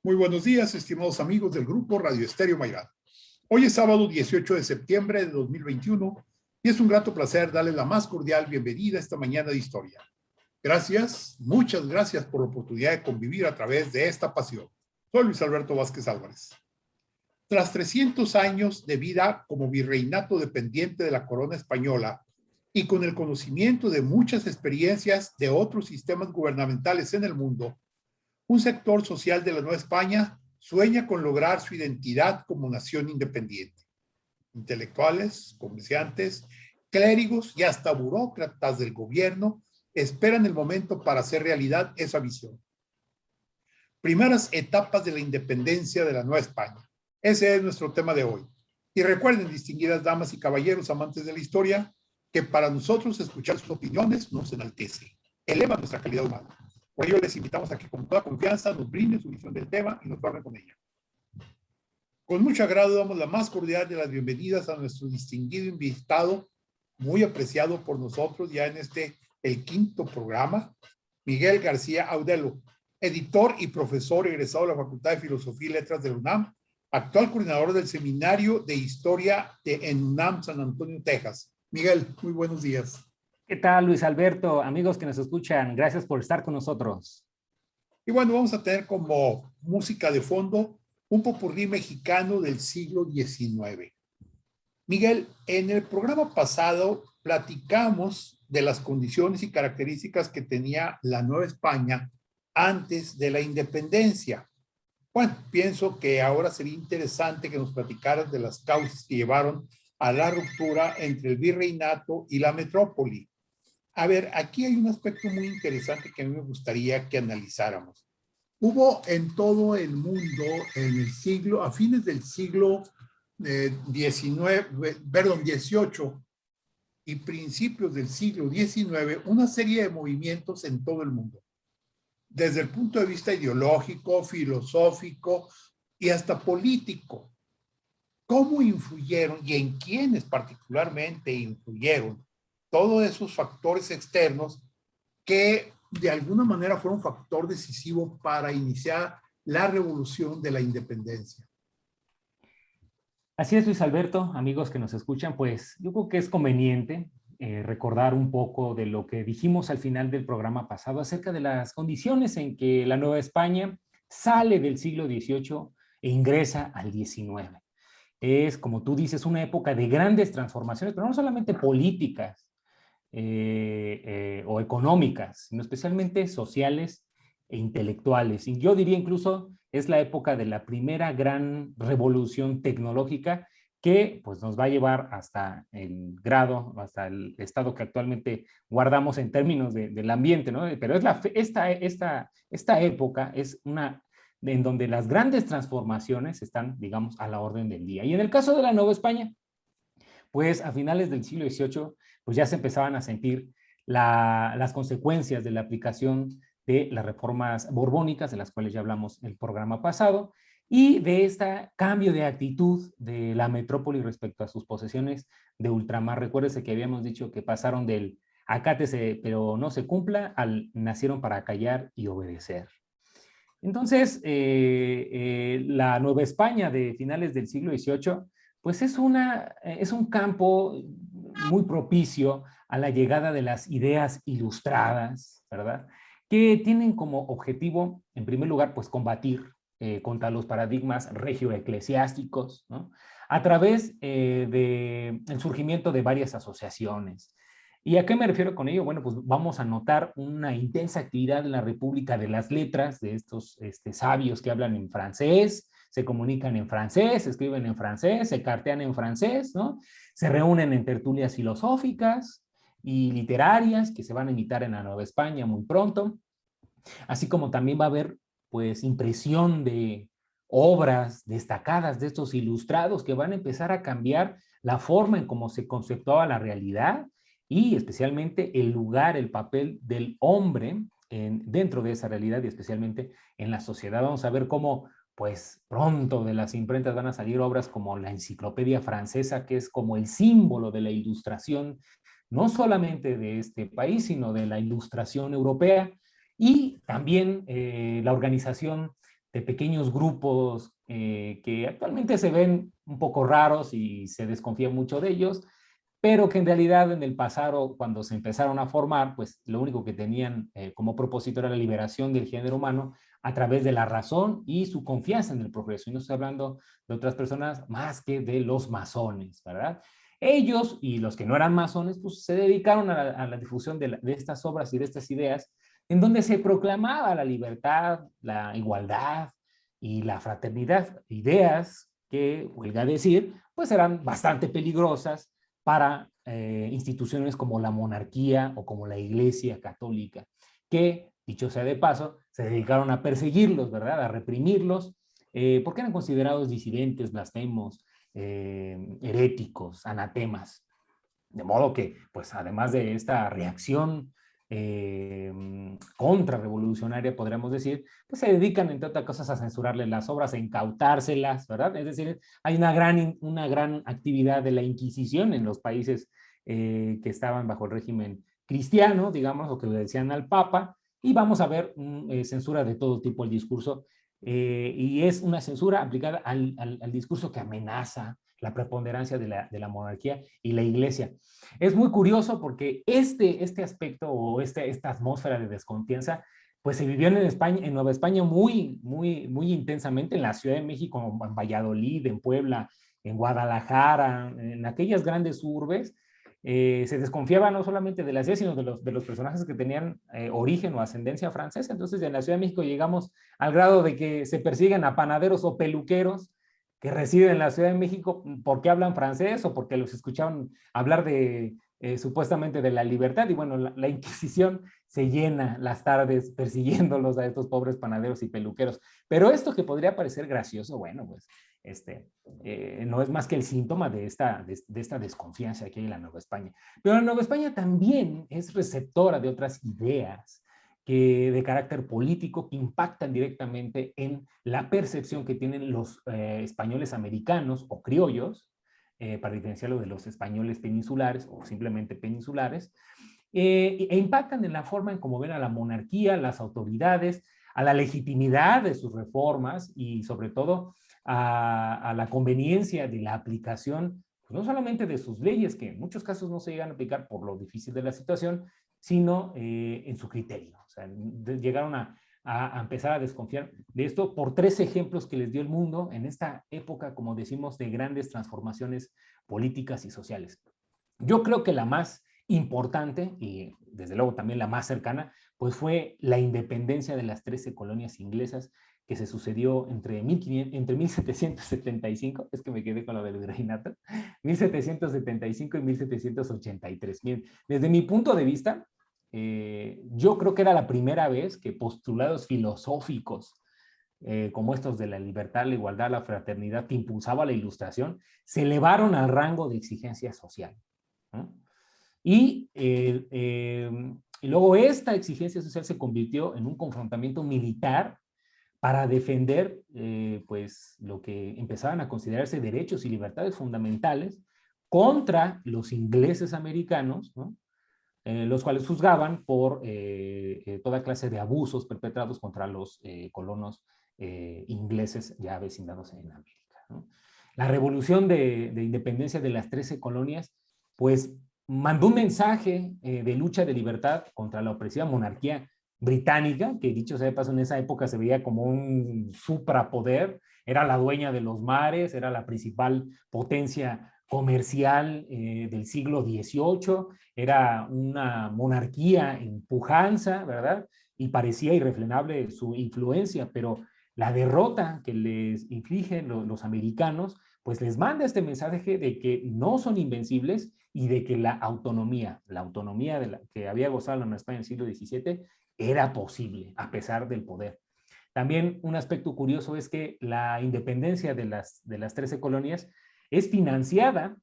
Muy buenos días, estimados amigos del grupo Radio Estéreo Mairán. Hoy es sábado 18 de septiembre de 2021 y es un grato placer darles la más cordial bienvenida a esta mañana de historia. Gracias, muchas gracias por la oportunidad de convivir a través de esta pasión. Soy Luis Alberto Vázquez Álvarez. Tras 300 años de vida como virreinato dependiente de la corona española y con el conocimiento de muchas experiencias de otros sistemas gubernamentales en el mundo, un sector social de la Nueva España sueña con lograr su identidad como nación independiente. Intelectuales, comerciantes, clérigos y hasta burócratas del gobierno esperan el momento para hacer realidad esa visión. Primeras etapas de la independencia de la Nueva España. Ese es nuestro tema de hoy. Y recuerden, distinguidas damas y caballeros amantes de la historia, que para nosotros escuchar sus opiniones nos enaltece, eleva nuestra calidad humana. Por ello les invitamos a que con toda confianza nos brinden su visión del tema y nos hablen con ella. Con mucho agrado damos la más cordial de las bienvenidas a nuestro distinguido invitado, muy apreciado por nosotros ya en el quinto programa, Miguel García Audelo, editor y profesor egresado de la Facultad de Filosofía y Letras de la UNAM, actual coordinador del Seminario de Historia en UNAM San Antonio, Texas. Miguel, muy buenos días. ¿Qué tal, Luis Alberto? Amigos que nos escuchan, gracias por estar con nosotros. Y bueno, vamos a tener como música de fondo un popurrí mexicano del siglo XIX. Miguel, en el programa pasado platicamos de las condiciones y características que tenía la Nueva España antes de la independencia. Bueno, pienso que ahora sería interesante que nos platicaras de las causas que llevaron a la ruptura entre el virreinato y la metrópoli. A ver, aquí hay un aspecto muy interesante que a mí me gustaría que analizáramos. Hubo en todo el mundo, a fines del siglo XVIII y principios del siglo XIX, una serie de movimientos en todo el mundo. Desde el punto de vista ideológico, filosófico y hasta político. ¿Cómo influyeron y en quiénes particularmente influyeron todos esos factores externos que de alguna manera fueron un factor decisivo para iniciar la revolución de la independencia? Así es, Luis Alberto, amigos que nos escuchan, pues yo creo que es conveniente recordar un poco de lo que dijimos al final del programa pasado acerca de las condiciones en que la Nueva España sale del siglo XVIII e ingresa al XIX. Es, como tú dices, una época de grandes transformaciones, pero no solamente políticas o económicas, sino especialmente sociales e intelectuales. Y yo diría incluso es la época de la primera gran revolución tecnológica que pues, nos va a llevar hasta el grado, hasta el estado que actualmente guardamos en términos del ambiente, ¿no? Pero es esta época es una en donde las grandes transformaciones están, digamos, a la orden del día. Y en el caso de la Nueva España, pues a finales del siglo XVIII, pues ya se empezaban a sentir las consecuencias de la aplicación de las reformas borbónicas, de las cuales ya hablamos en el programa pasado, y de este cambio de actitud de la metrópoli respecto a sus posesiones de ultramar. Recuérdese que habíamos dicho que pasaron del acátese pero no se cumpla al nacieron para callar y obedecer. Entonces, la Nueva España de finales del siglo XVIII, pues es un campo muy propicio a la llegada de las ideas ilustradas, ¿verdad? Que tienen como objetivo, en primer lugar, pues combatir contra los paradigmas regio-eclesiásticos, ¿no? A través del surgimiento de varias asociaciones. ¿Y a qué me refiero con ello? Bueno, pues vamos a notar una intensa actividad en la República de las Letras, de estos sabios que hablan en francés, se comunican en francés, escriben en francés, se cartean en francés, ¿no? Se reúnen en tertulias filosóficas y literarias que se van a imitar en la Nueva España muy pronto, así como también va a haber, pues, impresión de obras destacadas de estos ilustrados que van a empezar a cambiar la forma en cómo se conceptuaba la realidad y especialmente el lugar, el papel del hombre dentro de esa realidad y especialmente en la sociedad. Vamos a ver cómo, pues pronto de las imprentas van a salir obras como la Enciclopedia Francesa, que es como el símbolo de la ilustración, no solamente de este país, sino de la ilustración europea, y también la organización de pequeños grupos que actualmente se ven un poco raros y se desconfía mucho de ellos, pero que en realidad en el pasado, cuando se empezaron a formar, pues lo único que tenían como propósito era la liberación del género humano a través de la razón y su confianza en el progreso. Y no estoy hablando de otras personas más que de los masones, ¿verdad? Ellos y los que no eran masones, pues se dedicaron a la difusión de estas obras y de estas ideas, en donde se proclamaba la libertad, la igualdad y la fraternidad, ideas que, huelga decir, pues eran bastante peligrosas para instituciones como la monarquía o como la Iglesia Católica, que, dicho sea de paso, se dedicaron a perseguirlos, ¿verdad? A reprimirlos, porque eran considerados disidentes, blasfemos, heréticos, anatemas. De modo que, pues además de esta reacción contrarrevolucionaria, podríamos decir, pues se dedican, entre otras cosas, a censurarles las obras, a incautárselas, ¿verdad? Es decir, hay una gran actividad de la Inquisición en los países que estaban bajo el régimen cristiano, digamos, o que le decían al Papa, y vamos a ver censura de todo tipo el discurso, y es una censura aplicada al discurso que amenaza la preponderancia de la monarquía y la iglesia. Es muy curioso porque este aspecto o esta atmósfera de desconfianza pues se vivió en España, en Nueva España muy intensamente, en la Ciudad de México, en Valladolid, en Puebla, en Guadalajara, en aquellas grandes urbes. Se desconfiaba no solamente de la ciudad, sino de los personajes que tenían origen o ascendencia francesa. Entonces, en la Ciudad de México llegamos al grado de que se persiguen a panaderos o peluqueros que residen en la Ciudad de México porque hablan francés o porque los escuchaban hablar de supuestamente de la libertad. Y bueno, la Inquisición se llena las tardes persiguiéndolos a estos pobres panaderos y peluqueros. Pero esto que podría parecer gracioso, bueno, pues no es más que el síntoma de esta desconfianza que hay en la Nueva España. Pero la Nueva España también es receptora de otras ideas de carácter político que impactan directamente en la percepción que tienen los españoles americanos o criollos, para diferenciarlo de los españoles peninsulares o simplemente peninsulares, e impactan en la forma en cómo ven a la monarquía, las autoridades, a la legitimidad de sus reformas y sobre todo a la conveniencia de la aplicación, pues no solamente de sus leyes, que en muchos casos no se llegan a aplicar por lo difícil de la situación, sino en su criterio. O sea, llegaron a empezar a desconfiar de esto por 3 ejemplos que les dio el mundo en esta época, como decimos, de grandes transformaciones políticas y sociales. Yo creo que la más importante y desde luego también la más cercana, pues fue la independencia de las 13 colonias inglesas que se sucedió entre 1775, es que me quedé con lo del virreinato, 1775 y 1783. Bien, desde mi punto de vista, yo creo que era la primera vez que postulados filosóficos como estos de la libertad, la igualdad, la fraternidad, que impulsaba la Ilustración, se elevaron al rango de exigencia social, ¿no? Y luego esta exigencia social se convirtió en un confrontamiento militar para defender pues lo que empezaban a considerarse derechos y libertades fundamentales contra los ingleses americanos, ¿no? Los cuales juzgaban por toda clase de abusos perpetrados contra los colonos ingleses ya avecindados en América, ¿no? La revolución de independencia de las 13 colonias, pues mandó un mensaje de lucha de libertad contra la opresiva monarquía británica, que dicho sea de paso en esa época se veía como un suprapoder, era la dueña de los mares, era la principal potencia comercial del siglo XVIII, era una monarquía en pujanza, ¿verdad? Y parecía irrefrenable su influencia, pero la derrota que les infligen los americanos, pues les manda este mensaje de que no son invencibles y de que la autonomía de la que había gozado la Nueva España en el siglo XVII, era posible a pesar del poder. También un aspecto curioso es que la independencia de las 13 colonias es financiada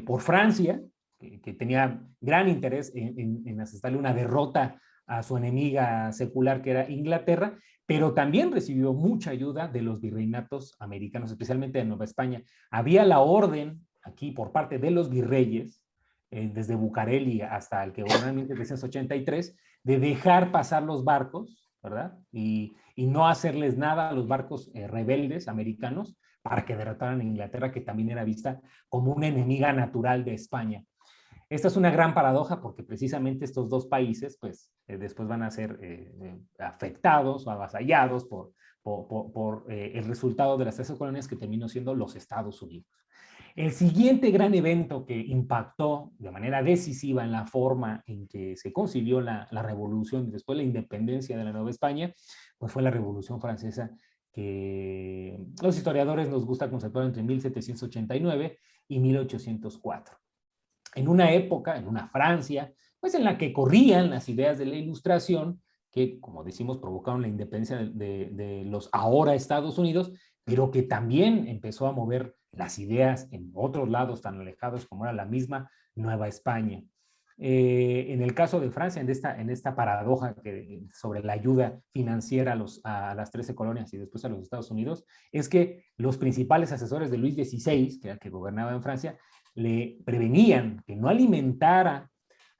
por Francia, que tenía gran interés en asestarle una derrota a su enemiga secular que era Inglaterra, pero también recibió mucha ayuda de los virreinatos americanos, especialmente de Nueva España. Había la orden aquí por parte de los virreyes, desde Bucareli hasta el que gobernó en 1783, de dejar pasar los barcos ¿verdad? Y no hacerles nada a los barcos rebeldes americanos para que derrotaran a Inglaterra, que también era vista como una enemiga natural de España. Esta es una gran paradoja porque precisamente estos dos países pues después van a ser afectados o avasallados por el resultado de las 13 colonias que terminó siendo los Estados Unidos. El siguiente gran evento que impactó de manera decisiva en la forma en que se concibió la revolución y después la independencia de la Nueva España, pues fue la Revolución Francesa, que los historiadores nos gusta conceptuar entre 1789 y 1804. En una época, en una Francia, pues en la que corrían las ideas de la Ilustración, que, como decimos, provocaron la independencia de los ahora Estados Unidos, pero que también empezó a mover las ideas en otros lados tan alejados como era la misma Nueva España. En el caso de Francia, en esta paradoja sobre la ayuda financiera a las 13 colonias y después a los Estados Unidos, es que los principales asesores de Luis XVI, que era el que gobernaba en Francia, le prevenían que no alimentara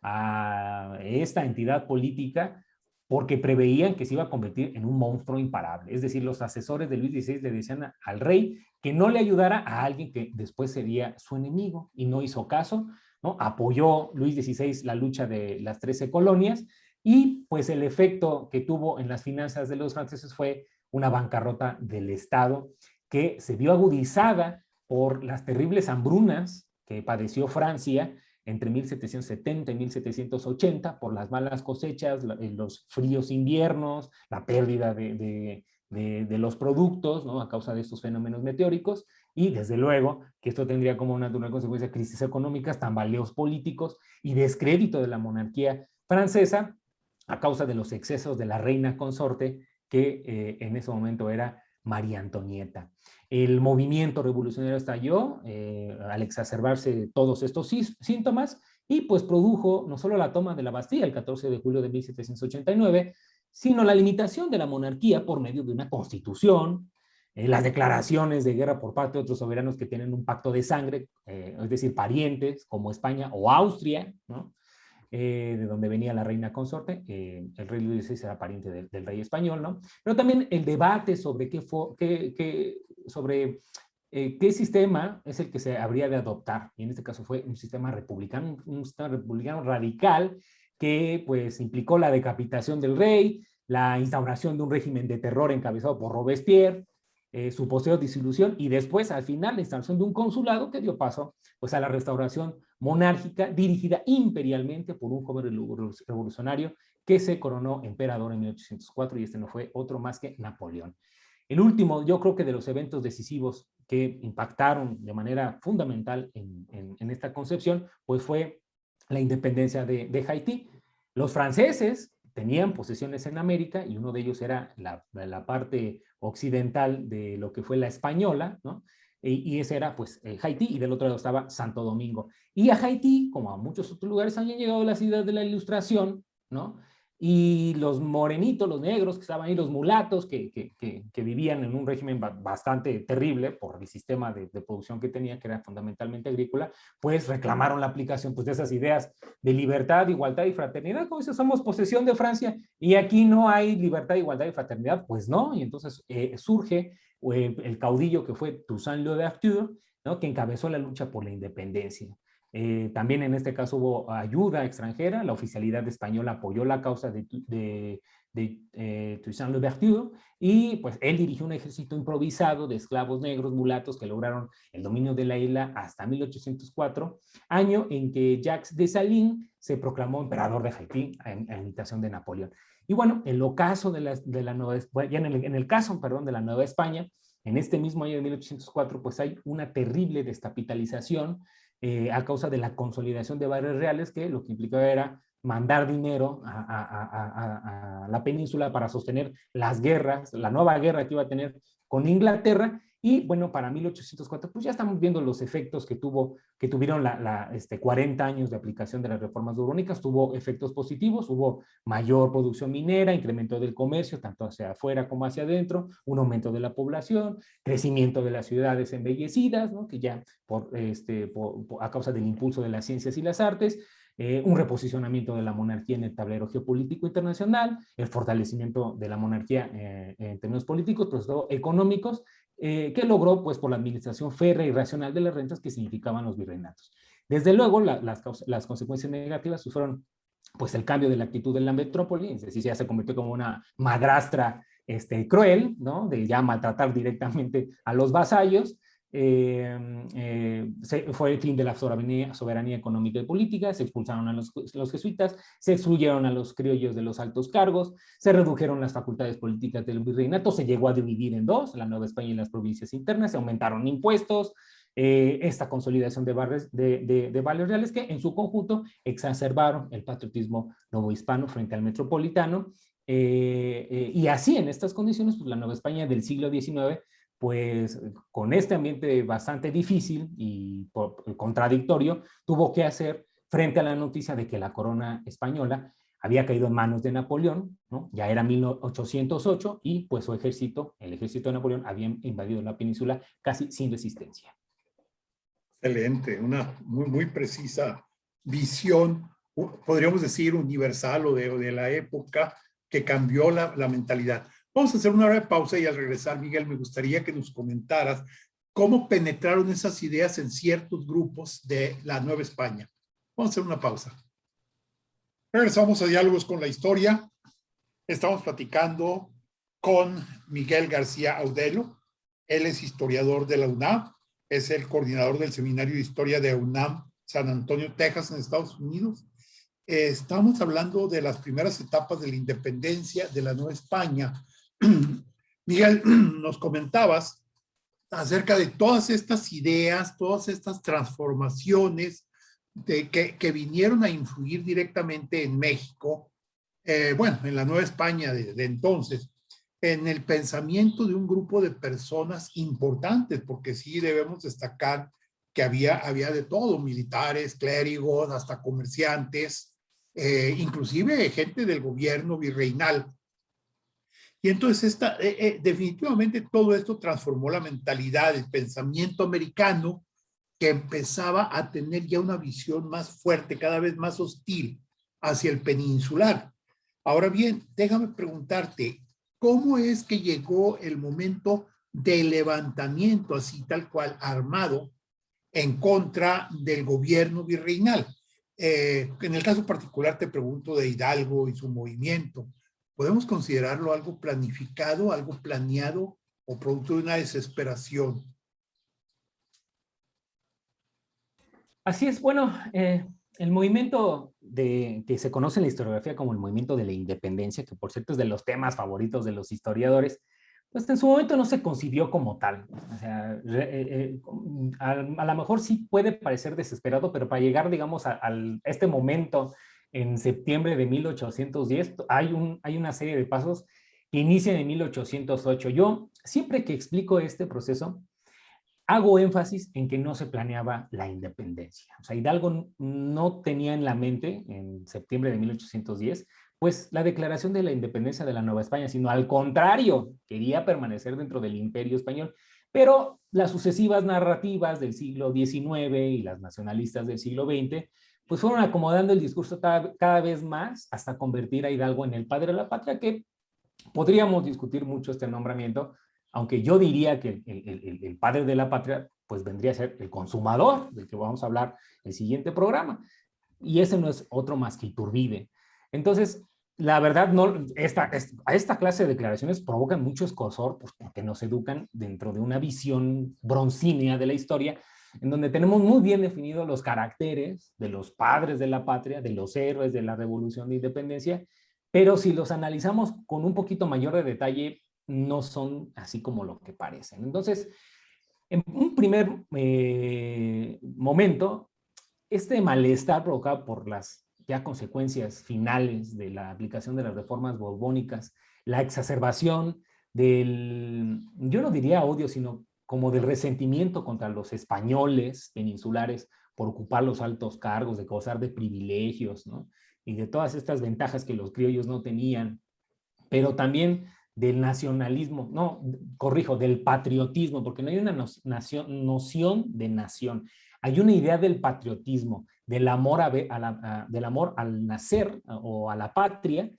a esta entidad política porque preveían que se iba a convertir en un monstruo imparable. Es decir, los asesores de Luis XVI le decían al rey que no le ayudara a alguien que después sería su enemigo, y no hizo caso, ¿no? Apoyó Luis XVI la lucha de las 13 colonias, y pues el efecto que tuvo en las finanzas de los franceses fue una bancarrota del Estado que se vio agudizada por las terribles hambrunas que padeció Francia entre 1770 y 1780 por las malas cosechas, los fríos inviernos, la pérdida de los productos, ¿no? A causa de estos fenómenos meteóricos, y desde luego que esto tendría como natural consecuencia crisis económicas, tambaleos políticos y descrédito de la monarquía francesa a causa de los excesos de la reina consorte, que en ese momento era María Antonieta. El movimiento revolucionario estalló al exacerbarse todos estos síntomas, y pues produjo no solo la toma de la Bastilla el 14 de julio de 1789, sino la limitación de la monarquía por medio de una constitución, las declaraciones de guerra por parte de otros soberanos que tienen un pacto de sangre, es decir, parientes como España o Austria, ¿no? De donde venía la reina consorte, el rey Luis XVI era pariente del rey español, ¿no? Pero también el debate sobre qué sistema es el que se habría de adoptar, y en este caso fue un sistema republicano radical, que pues implicó la decapitación del rey, la instauración de un régimen de terror encabezado por Robespierre, su posterior disolución, y después al final la instalación de un consulado que dio paso pues a la restauración monárquica dirigida imperialmente por un joven revolucionario que se coronó emperador en 1804, y este no fue otro más que Napoleón. El último, yo creo que de los eventos decisivos que impactaron de manera fundamental en esta concepción, pues fue la independencia de Haití. Los franceses tenían posesiones en América, y uno de ellos era la parte occidental de lo que fue la española, ¿no? Y ese era pues Haití, y del otro lado estaba Santo Domingo. Y a Haití, como a muchos otros lugares, habían llegado las ideas de la Ilustración, ¿no? Y los morenitos, los negros que estaban ahí, los mulatos que vivían en un régimen bastante terrible por el sistema de producción que tenía, que era fundamentalmente agrícola, pues reclamaron la aplicación pues, de esas ideas de libertad, igualdad y fraternidad. Como dice, somos posesión de Francia y aquí no hay libertad, igualdad y fraternidad, pues no. Y entonces surge el caudillo que fue Toussaint Louverture, ¿no? Que encabezó la lucha por la independencia. También en este caso hubo ayuda extranjera, la oficialidad española apoyó la causa de Toussaint Louverture, y pues él dirigió un ejército improvisado de esclavos negros, mulatos, que lograron el dominio de la isla hasta 1804, año en que Jacques Dessalines se proclamó emperador de Haití a imitación de Napoleón. Y bueno, en el caso de la Nueva, ya en el caso, perdón, de la Nueva España, en este mismo año de 1804, pues hay una terrible descapitalización a causa de la consolidación de barrios reales, que lo que implicaba era mandar dinero a la península para sostener las guerras, la nueva guerra que iba a tener con Inglaterra. Y bueno, para 1804, pues ya estamos viendo los efectos que tuvieron 40 años de aplicación de las reformas borbónicas. Tuvo efectos positivos, hubo mayor producción minera, incremento del comercio, tanto hacia afuera como hacia adentro, un aumento de la población, crecimiento de las ciudades embellecidas, ¿no? Que ya a causa del impulso de las ciencias y las artes, un reposicionamiento de la monarquía en el tablero geopolítico internacional, el fortalecimiento de la monarquía en términos políticos, pero sobre todo económicos, que logró pues por la administración férrea y racional de las rentas que significaban los virreinatos. Desde luego, las consecuencias negativas fueron pues el cambio de la actitud de la metrópoli, es decir, ya se convirtió como una madrastra cruel, ¿no? De ya maltratar directamente a los vasallos. Fue el fin de la soberanía económica y política, se expulsaron a los jesuitas, se excluyeron a los criollos de los altos cargos, se redujeron las facultades políticas del virreinato, se llegó a dividir en dos, la Nueva España y las provincias internas, se aumentaron impuestos, esta consolidación de vales reales que en su conjunto exacerbaron el patriotismo novohispano frente al metropolitano, y así en estas condiciones pues la Nueva España del siglo XIX pues con este ambiente bastante difícil y contradictorio, tuvo que hacer frente a la noticia de que la corona española había caído en manos de Napoleón, ¿no? Ya era 1808 y pues su ejército, el ejército de Napoleón, había invadido la península casi sin resistencia. Excelente, una muy precisa visión, podríamos decir universal o de la época que cambió la mentalidad. Vamos a hacer una breve pausa y al regresar, Miguel, me gustaría que nos comentaras cómo penetraron esas ideas en ciertos grupos de la Nueva España. Vamos a hacer una pausa. Regresamos a Diálogos con la Historia. Estamos platicando con Miguel García Audelo. Él es historiador de la UNAM, es el coordinador del Seminario de Historia de UNAM San Antonio, Texas, en Estados Unidos. Estamos hablando de las primeras etapas de la independencia de la Nueva España. Miguel, nos comentabas acerca de todas estas ideas, todas estas transformaciones que vinieron a influir directamente en México, bueno, en la Nueva España de entonces, en el pensamiento de un grupo de personas importantes, porque sí debemos destacar que había de todo, militares, clérigos, hasta comerciantes, inclusive gente del gobierno virreinal. Y entonces definitivamente todo esto transformó la mentalidad, el pensamiento americano, que empezaba a tener ya una visión más fuerte, cada vez más hostil hacia el peninsular. Ahora bien, déjame preguntarte, ¿cómo es que llegó el momento del levantamiento, así tal cual, armado, en contra del gobierno virreinal? En el caso particular te pregunto de Hidalgo y su movimiento. ¿Podemos considerarlo algo planificado, algo planeado o producto de una desesperación? Así es, bueno, el movimiento que se conoce en la historiografía como el movimiento de la independencia, que por cierto es de los temas favoritos de los historiadores, pues en su momento no se concibió como tal. O sea, a lo mejor sí puede parecer desesperado, pero para llegar, digamos, a este momento en septiembre de 1810, hay una serie de pasos que inician en 1808. Yo siempre que explico este proceso, hago énfasis en que no se planeaba la independencia. O sea, Hidalgo no tenía en la mente, en septiembre de 1810, pues la declaración de la independencia de la Nueva España, sino al contrario, quería permanecer dentro del Imperio Español. Pero las sucesivas narrativas del siglo XIX y las nacionalistas del siglo XX, pues fueron acomodando el discurso cada vez más hasta convertir a Hidalgo en el padre de la patria, que podríamos discutir mucho este nombramiento, aunque yo diría que el padre de la patria pues vendría a ser el consumador, del que vamos a hablar en el siguiente programa, y ese no es otro más que Iturbide. Entonces, la verdad, esta clase de declaraciones provocan mucho escozor pues, porque nos educan dentro de una visión broncínea de la historia, en donde tenemos muy bien definidos los caracteres de los padres de la patria, de los héroes de la Revolución de Independencia, pero si los analizamos con un poquito mayor de detalle, no son así como lo que parecen. Entonces, en un primer momento, este malestar provocado por las ya consecuencias finales de la aplicación de las reformas borbónicas, la exacerbación yo no diría odio, sino como del resentimiento contra los españoles peninsulares por ocupar los altos cargos, de gozar de privilegios, ¿no? Y de todas estas ventajas que los criollos no tenían, pero también del nacionalismo, no, corrijo, del patriotismo, porque no hay una noción de nación, hay una idea del patriotismo, del amor, del amor al nacer o a la patria,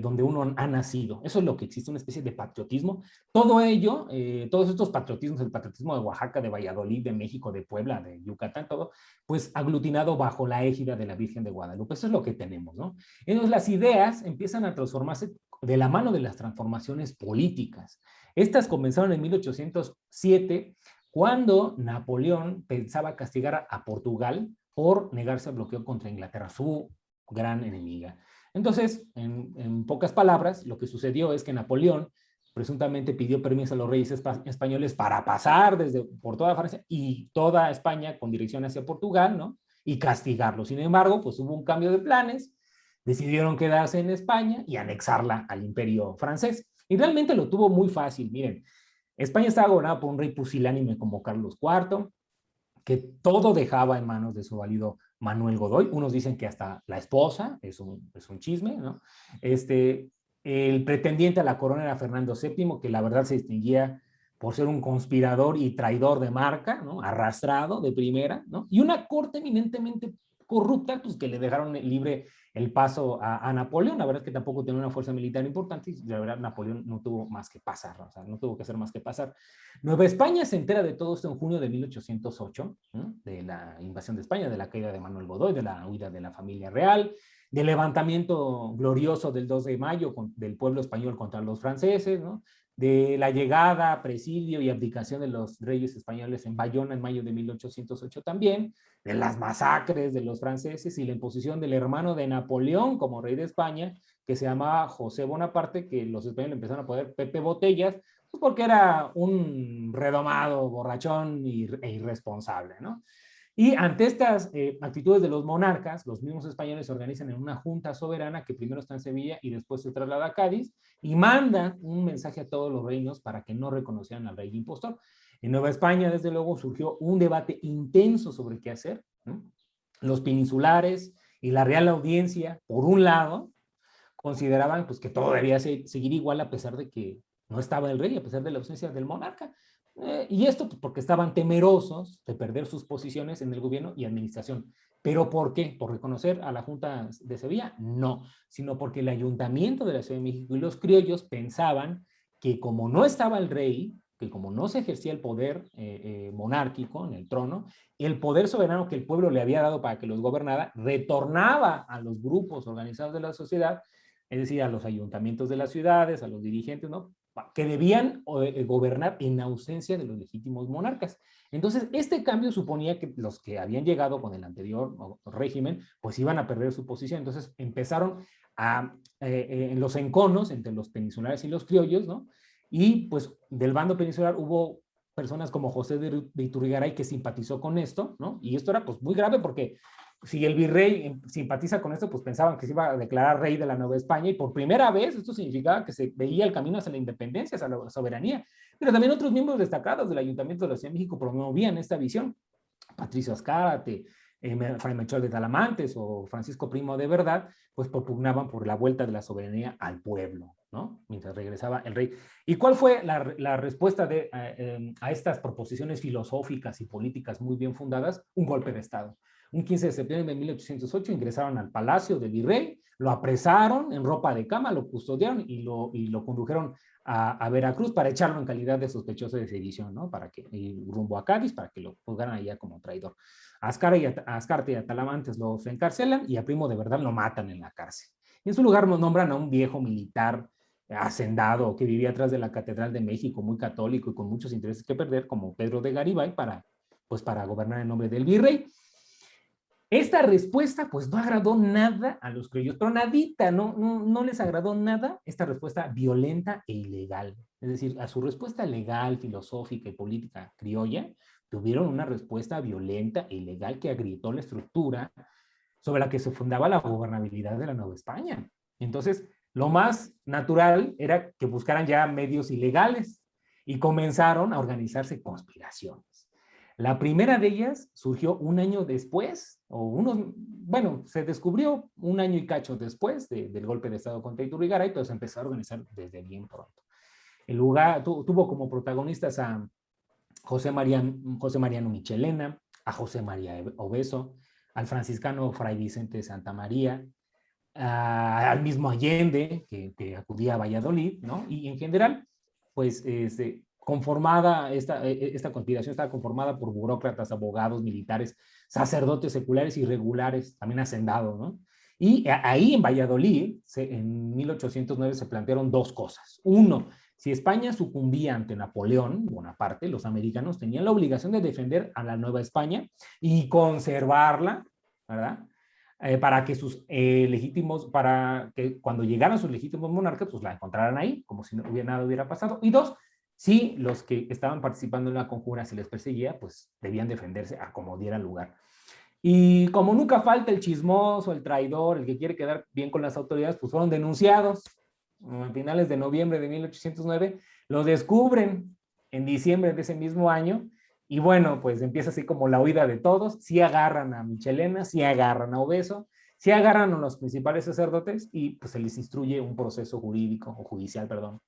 donde uno ha nacido. Eso es lo que existe, una especie de patriotismo. Todo ello, todos estos patriotismos, el patriotismo de Oaxaca, de Valladolid, de México, de Puebla, de Yucatán, todo, pues aglutinado bajo la égida de la Virgen de Guadalupe. Eso es lo que tenemos, ¿no? Entonces las ideas empiezan a transformarse de la mano de las transformaciones políticas. Estas comenzaron en 1807, cuando Napoleón pensaba castigar a Portugal por negarse al bloqueo contra Inglaterra, su gran enemiga. Entonces, en pocas palabras, lo que sucedió es que Napoleón presuntamente pidió permiso a los reyes españoles para pasar por toda Francia y toda España con dirección hacia Portugal, ¿no? Y castigarlo. Sin embargo, pues hubo un cambio de planes, decidieron quedarse en España y anexarla al imperio francés. Y realmente lo tuvo muy fácil. Miren, España estaba gobernada por un rey pusilánime como Carlos IV, que todo dejaba en manos de su valido Manuel Godoy. Unos dicen que hasta la esposa, es un chisme, ¿no? El pretendiente a la corona era Fernando VII, que la verdad se distinguía por ser un conspirador y traidor de marca, ¿no? Arrastrado de primera, ¿no? Y una corte eminentemente corrupta, pues que le dejaron libre el paso a Napoleón. La verdad es que tampoco tenía una fuerza militar importante y la verdad Napoleón no tuvo más que pasar, o sea, no tuvo que hacer más que pasar. Nueva España se entera de todo esto en junio de 1808, ¿no? De la invasión de España, de la caída de Manuel Godoy, de la huida de la familia real, del levantamiento glorioso del 2 de mayo del pueblo español contra los franceses, ¿no? De la llegada, presidio y abdicación de los reyes españoles en Bayona en mayo de 1808 también, de las masacres de los franceses y la imposición del hermano de Napoleón como rey de España, que se llamaba José Bonaparte, que los españoles empezaron a poner Pepe Botellas, pues porque era un redomado, borrachón e irresponsable, ¿no? Y ante estas actitudes de los monarcas, los mismos españoles se organizan en una junta soberana que primero está en Sevilla y después se traslada a Cádiz y mandan un mensaje a todos los reinos para que no reconocieran al rey impostor. En Nueva España, desde luego, surgió un debate intenso sobre qué hacer, ¿no? Los peninsulares y la Real Audiencia, por un lado, consideraban pues, que todo debía seguir igual a pesar de que no estaba el rey, a pesar de la ausencia del monarca. Y esto pues, porque estaban temerosos de perder sus posiciones en el gobierno y administración. ¿Pero por qué? ¿Por reconocer a la Junta de Sevilla? No, sino porque el Ayuntamiento de la Ciudad de México y los criollos pensaban que como no estaba el rey, que como no se ejercía el poder monárquico en el trono, el poder soberano que el pueblo le había dado para que los gobernara, retornaba a los grupos organizados de la sociedad, es decir, a los ayuntamientos de las ciudades, a los dirigentes, ¿no? Que debían gobernar en ausencia de los legítimos monarcas. Entonces, este cambio suponía que los que habían llegado con el anterior régimen, pues iban a perder su posición. Entonces, empezaron en los enconos entre los peninsulares y los criollos, ¿no? Y pues del bando peninsular hubo personas como José de Iturrigaray que simpatizó con esto, ¿no? Y esto era pues muy grave porque si el virrey simpatiza con esto, pues pensaban que se iba a declarar rey de la Nueva España y por primera vez esto significaba que se veía el camino hacia la independencia, hacia la soberanía. Pero también otros miembros destacados del Ayuntamiento de la Ciudad de México promovían esta visión. Patricio Azcárate, Fray Melchor de Talamantes o Francisco Primo de Verdad, pues propugnaban por la vuelta de la soberanía al pueblo, ¿no? Mientras regresaba el rey. ¿Y cuál fue la respuesta a estas proposiciones filosóficas y políticas muy bien fundadas? Un golpe de Estado. Un 15 de septiembre de 1808 ingresaron al palacio del virrey, lo apresaron en ropa de cama, lo custodiaron y lo condujeron a Veracruz para echarlo en calidad de sospechoso de sedición, ¿no? Para que, rumbo a Cádiz, para que lo juzgaran allá como traidor. Azcárate y a Talamantes los encarcelan y a Primo de Verdad lo matan en la cárcel. Y en su lugar nos nombran a un viejo militar hacendado que vivía atrás de la Catedral de México, muy católico y con muchos intereses que perder, como Pedro de Garibay, para gobernar en nombre del virrey. Esta respuesta pues no agradó nada a los criollos, pero nadita, no les agradó nada esta respuesta violenta e ilegal. Es decir, a su respuesta legal, filosófica y política criolla, tuvieron una respuesta violenta e ilegal que agrietó la estructura sobre la que se fundaba la gobernabilidad de la Nueva España. Entonces, lo más natural era que buscaran ya medios ilegales y comenzaron a organizarse conspiraciones. La primera de ellas surgió un año después, se descubrió un año y cacho después del golpe de Estado contra Iturrigaray, pero se empezó a organizar desde bien pronto. El lugar tuvo como protagonistas a José Mariano Michelena, a José María Obeso, al franciscano Fray Vicente de Santa María, al mismo Allende, que acudía a Valladolid, ¿no? Y en general, pues, esta conspiración estaba conformada por burócratas, abogados, militares, sacerdotes seculares y regulares, también hacendados, ¿no? Y ahí en Valladolid, en 1809, se plantearon dos cosas. Uno, si España sucumbía ante Napoleón Bonaparte, los americanos tenían la obligación de defender a la Nueva España y conservarla, ¿verdad? Para que para que cuando llegaran sus legítimos monarcas, pues la encontraran ahí, como si nada hubiera pasado. Y dos, si los que estaban participando en la conjura se les perseguía, pues debían defenderse a como diera lugar. Y como nunca falta el chismoso, el traidor, el que quiere quedar bien con las autoridades, pues fueron denunciados a finales de noviembre de 1809, lo descubren en diciembre de ese mismo año, y bueno, pues empieza así como la huida de todos. Sí agarran a Michelena, sí agarran a Obeso, sí agarran a los principales sacerdotes, y pues se les instruye un proceso jurídico, o judicial, perdón,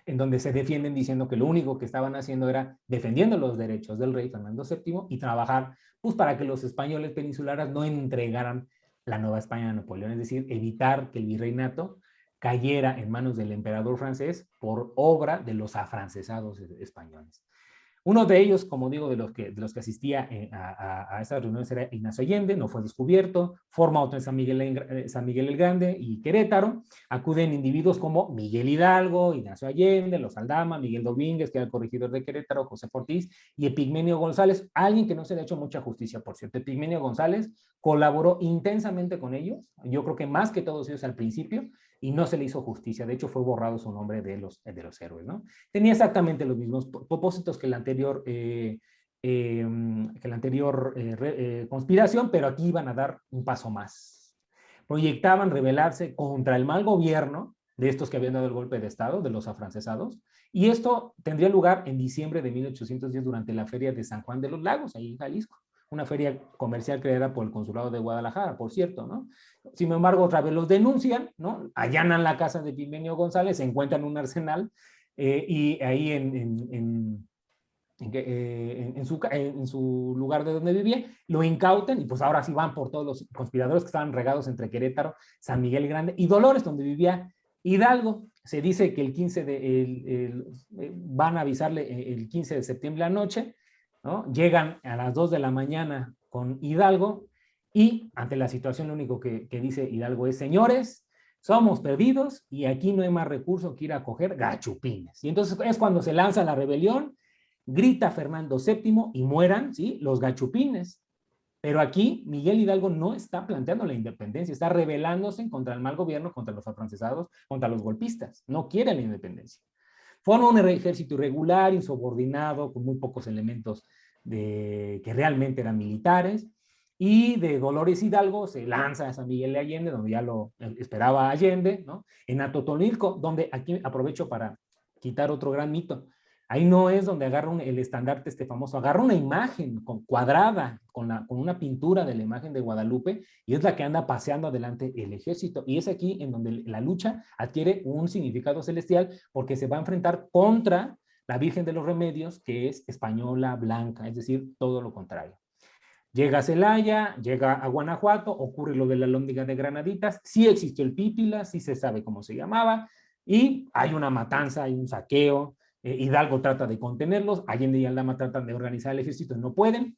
en donde se defienden diciendo que lo único que estaban haciendo era defendiendo los derechos del rey Fernando VII y trabajar pues para que los españoles peninsulares no entregaran la Nueva España a Napoleón, es decir, evitar que el virreinato cayera en manos del emperador francés por obra de los afrancesados españoles. Uno de ellos, como digo, de los que asistía a esas reuniones era Ignacio Allende, no fue descubierto, forma otro en San Miguel el Grande y Querétaro. Acuden individuos como Miguel Hidalgo, Ignacio Allende, Los Aldama, Miguel Domínguez, que era el corregidor de Querétaro, José Ortiz, y Epigmenio González, alguien que no se le ha hecho mucha justicia, por cierto. Epigmenio González colaboró intensamente con ellos, yo creo que más que todos ellos al principio, y no se le hizo justicia. De hecho, fue borrado su nombre de los héroes, ¿no? Tenía exactamente los mismos propósitos que la anterior conspiración, pero aquí iban a dar un paso más. Proyectaban rebelarse contra el mal gobierno de estos que habían dado el golpe de Estado, de los afrancesados, y esto tendría lugar en diciembre de 1810 durante la feria de San Juan de los Lagos, ahí en Jalisco, una feria comercial creada por el Consulado de Guadalajara, por cierto, ¿no? Sin embargo, otra vez los denuncian, ¿no? Allanan la casa de Epigmenio González, se encuentran un arsenal, y ahí en su lugar de donde vivía, lo incautan, y pues ahora sí van por todos los conspiradores que estaban regados entre Querétaro, San Miguel Grande y Dolores, donde vivía Hidalgo. Se dice que van a avisarle el 15 de septiembre a la noche, ¿no? Llegan a las 2 de la mañana con Hidalgo, y ante la situación lo único que dice Hidalgo es: señores, somos perdidos y aquí no hay más recurso que ir a coger gachupines. Y entonces es cuando se lanza la rebelión, grita Fernando VII y mueran, ¿sí?, los gachupines. Pero aquí Miguel Hidalgo no está planteando la independencia, está rebelándose contra el mal gobierno, contra los afrancesados, contra los golpistas. No quiere la independencia. Forma un ejército irregular, insubordinado, con muy pocos elementos que realmente eran militares, y de Dolores Hidalgo se lanza a San Miguel de Allende, donde ya lo esperaba Allende, ¿no? En Atotonilco, donde aquí aprovecho para quitar otro gran mito. Ahí no es donde agarra el estandarte famoso, agarra una imagen cuadrada con una pintura de la imagen de Guadalupe, y es la que anda paseando adelante el ejército. Y es aquí en donde la lucha adquiere un significado celestial, porque se va a enfrentar contra la Virgen de los Remedios, que es española, blanca, es decir, todo lo contrario. Llega a Celaya, llega a Guanajuato, ocurre lo de la Alhóndiga de Granaditas, sí existió el Pípila, sí se sabe cómo se llamaba, y hay una matanza, hay un saqueo. Hidalgo trata de contenerlos, Allende y Aldama tratan de organizar el ejército y no pueden.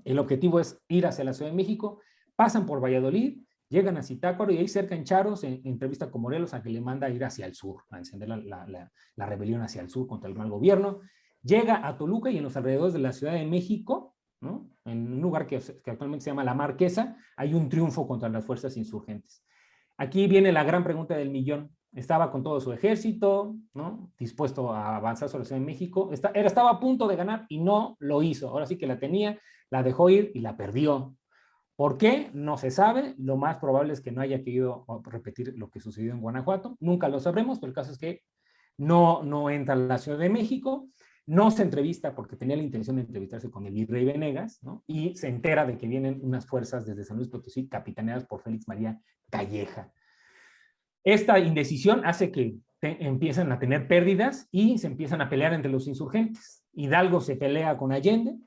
El objetivo es ir hacia la Ciudad de México, pasan por Valladolid, llegan a Zitácuaro, y ahí cerca en Charos, en entrevista con Morelos, a que le manda a ir hacia el sur, a encender la rebelión hacia el sur contra el mal gobierno. Llega a Toluca y en los alrededores de la Ciudad de México, ¿no?, en un lugar que actualmente se llama La Marquesa, hay un triunfo contra las fuerzas insurgentes. Aquí viene la gran pregunta del millón. Estaba con todo su ejército, ¿no?, dispuesto a avanzar sobre la Ciudad de México. Estaba a punto de ganar y no lo hizo. Ahora sí que la tenía, la dejó ir y la perdió. ¿Por qué? No se sabe. Lo más probable es que no haya querido repetir lo que sucedió en Guanajuato. Nunca lo sabremos, pero el caso es que no entra a la Ciudad de México, no se entrevista porque tenía la intención de entrevistarse con el virrey Venegas, ¿no?, y se entera de que vienen unas fuerzas desde San Luis Potosí capitaneadas por Félix María Calleja. Esta indecisión hace que empiezan a tener pérdidas y se empiezan a pelear entre los insurgentes. Hidalgo se pelea con Allende,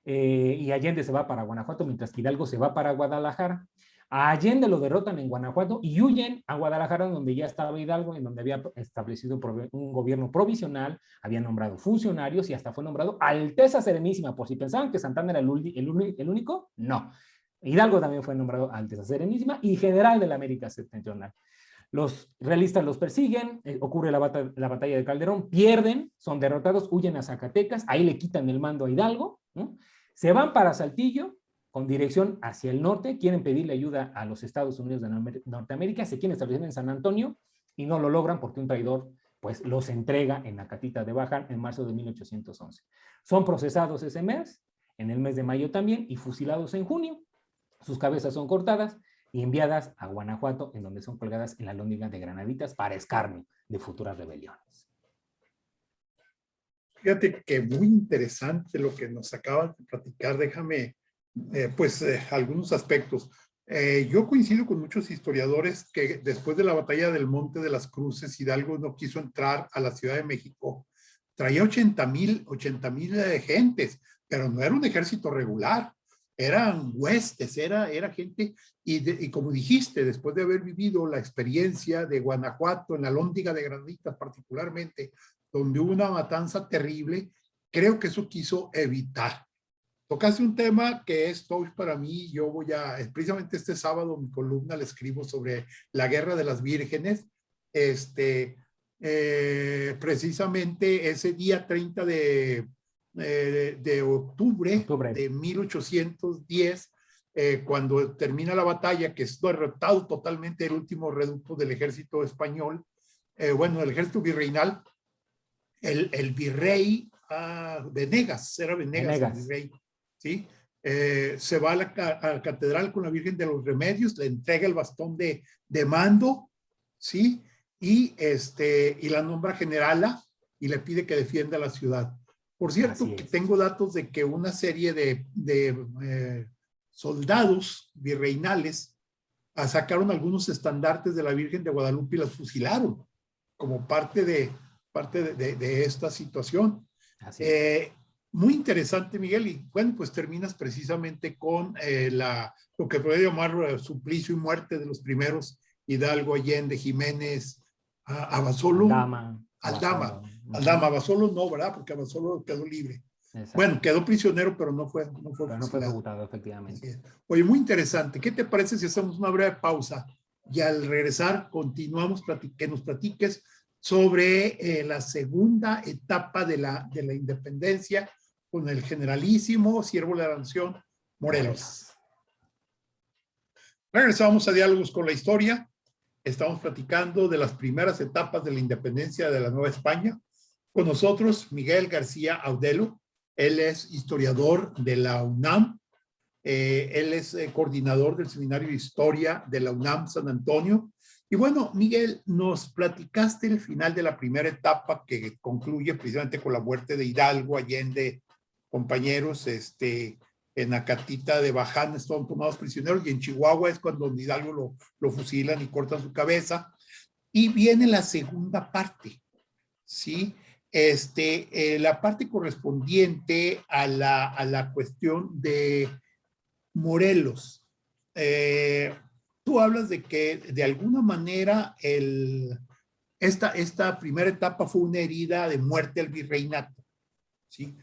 y Allende se va para Guanajuato, mientras que Hidalgo se va para Guadalajara. A Allende lo derrotan en Guanajuato y huyen a Guadalajara, donde ya estaba Hidalgo, en donde había establecido un gobierno provisional, había nombrado funcionarios y hasta fue nombrado Alteza Serenísima. Por si pensaban que Santana era el único, no. Hidalgo también fue nombrado Alteza Serenísima y general de la América Septentrional. Los realistas los persiguen, ocurre la batalla de Calderón, pierden, son derrotados, huyen a Zacatecas, ahí le quitan el mando a Hidalgo, ¿no? Se van para Saltillo, con dirección hacia el norte, quieren pedirle ayuda a los Estados Unidos de Norteamérica, se quieren establecer en San Antonio y no lo logran porque un traidor pues los entrega en Acatita de Baja en marzo de 1811. Son procesados ese mes, en el mes de mayo también, y fusilados en junio. Sus cabezas son cortadas y enviadas a Guanajuato, en donde son colgadas en la lóndiga de Granaditas para escarnio de futuras rebeliones. Fíjate que muy interesante lo que nos acabas de platicar. Déjame, algunos aspectos. Yo coincido con muchos historiadores que después de la batalla del Monte de las Cruces, Hidalgo no quiso entrar a la Ciudad de México. Traía 80,000 gentes, pero no era un ejército regular. Eran huestes, era gente, y como dijiste, después de haber vivido la experiencia de Guanajuato, en la Lóndiga de Granaditas particularmente, donde hubo una matanza terrible, creo que eso quiso evitar. Tocaste un tema que es touch para mí. Yo precisamente este sábado, mi columna la escribo sobre la Guerra de las Vírgenes. Precisamente ese día 30 de octubre de 1810, cuando termina la batalla, que es derrotado totalmente el último reducto del ejército español, del ejército virreinal, el virrey Venegas, era Venegas el virrey, ¿sí? Se va a la catedral con la Virgen de los Remedios, le entrega el bastón de mando, ¿sí? Y la nombra generala y le pide que defienda la ciudad. Por cierto, que tengo datos de que una serie de soldados virreinales sacaron algunos estandartes de la Virgen de Guadalupe y las fusilaron como parte de esta situación. Muy interesante, Miguel, y bueno, pues terminas precisamente con lo que puede llamar suplicio y muerte de los primeros: Hidalgo, Allende, Jiménez, Abasolo, Aldama. Abasolo no, ¿verdad? Porque Abasolo quedó libre. Exacto. Bueno, quedó prisionero, pero no fue ejecutado, efectivamente. Oye, muy interesante. ¿Qué te parece si hacemos una breve pausa y al regresar continuamos que nos platiques sobre la segunda etapa de la independencia con el generalísimo siervo de la nación, Morelos? Regresamos a Diálogos con la Historia. Estamos platicando de las primeras etapas de la independencia de la Nueva España. Con nosotros, Miguel García Audelo. Él es historiador de la UNAM. Él es coordinador del Seminario de Historia de la UNAM San Antonio. Y bueno, Miguel, nos platicaste el final de la primera etapa, que concluye precisamente con la muerte de Hidalgo, Allende, compañeros, en Acatita de Baján estaban tomados prisioneros, y en Chihuahua es cuando Hidalgo lo fusilan y cortan su cabeza. Y viene la segunda parte, ¿sí? La parte correspondiente a la cuestión de Morelos. Tú hablas de que de alguna manera esta primera etapa fue una herida de muerte al virreinato, ¿sí?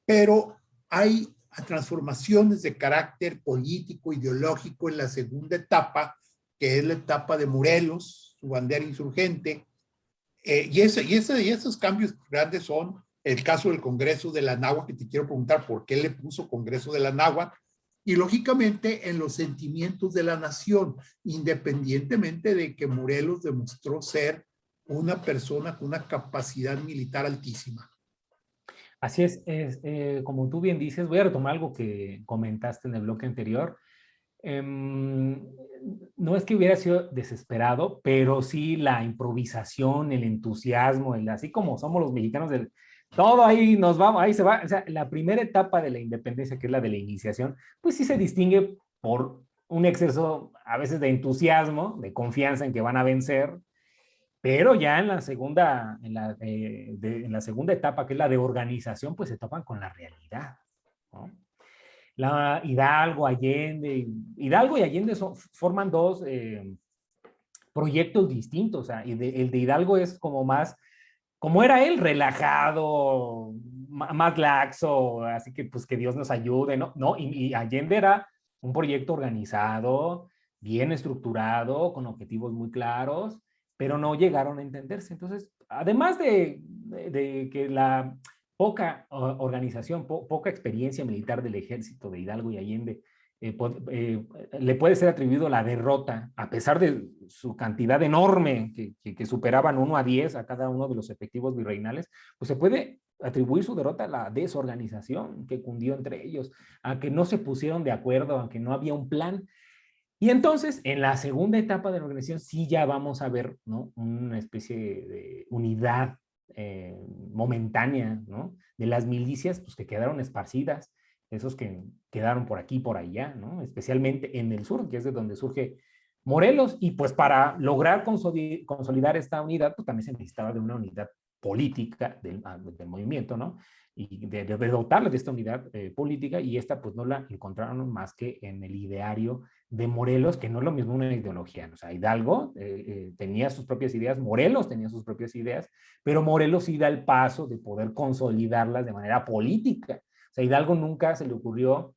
Pero hay transformaciones de carácter político, ideológico en la segunda etapa, que es la etapa de Morelos, su bandera insurgente. Y esos cambios grandes son el caso del Congreso de la Náhuatl, que te quiero preguntar por qué le puso Congreso de la Náhuatl, y lógicamente en los sentimientos de la nación, independientemente de que Morelos demostró ser una persona con una capacidad militar altísima. Así es, como tú bien dices, voy a retomar algo que comentaste en el bloque anterior. No es que hubiera sido desesperado, pero sí la improvisación, el entusiasmo, así como somos los mexicanos, todo ahí nos vamos, ahí se va. O sea, la primera etapa de la independencia, que es la de la iniciación, pues sí se distingue por un exceso a veces de entusiasmo, de confianza en que van a vencer, pero ya en la segunda etapa, que es la de organización, pues se topan con la realidad, ¿no? la Hidalgo, Allende. Hidalgo y Allende forman dos proyectos distintos. O sea, el de Hidalgo es como más, como era él, relajado, más laxo, así que pues que Dios nos ayude, ¿no? No, y Allende era un proyecto organizado, bien estructurado, con objetivos muy claros, pero no llegaron a entenderse. Entonces, además de que la poca organización, poca experiencia militar del ejército de Hidalgo y Allende, le puede ser atribuido la derrota, a pesar de su cantidad enorme, que superaban 1 a 10 a cada uno de los efectivos virreinales, pues se puede atribuir su derrota a la desorganización que cundió entre ellos, a que no se pusieron de acuerdo, a que no había un plan. Y entonces, en la segunda etapa de la organización, sí ya vamos a ver, ¿no?, una especie de unidad momentánea, ¿no?, de las milicias, pues que quedaron esparcidas, esos que quedaron por aquí y por allá, ¿no?, especialmente en el sur, que es de donde surge Morelos, y pues para lograr consolidar esta unidad, pues también se necesitaba de una unidad política del movimiento, ¿no?, y de dotarle de esta unidad política, y esta pues no la encontraron más que en el ideario de Morelos, que no es lo mismo una ideología. O sea, Hidalgo tenía sus propias ideas, Morelos tenía sus propias ideas, pero Morelos sí da el paso de poder consolidarlas de manera política. O sea, Hidalgo nunca se le ocurrió,